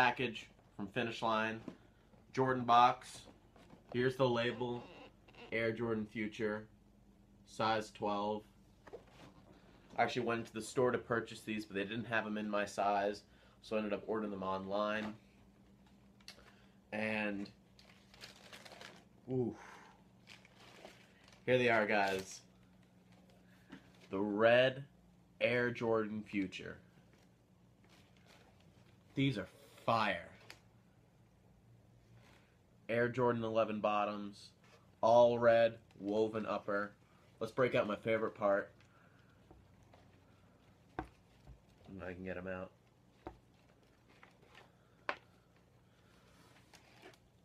package from Finish Line. Jordan box. Here's the label. Air Jordan Future. Size 12. I actually went to the store to purchase these, but they didn't have them in my size, so I ended up ordering them online. And, ooh, here they are, guys. The red Air Jordan Future. These are fire. Air Jordan 11 bottoms, all red, woven upper. Let's break out my favorite part. I can get them out.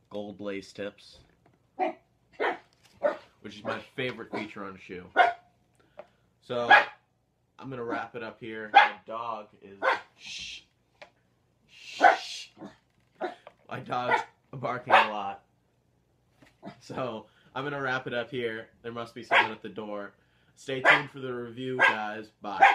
Gold lace tips, which is my favorite feature on a shoe. So I'm gonna wrap it up here. My dog is shh. My dog's barking a lot. So I'm gonna wrap it up here. There must be someone at the door. Stay tuned for the review, guys. Bye.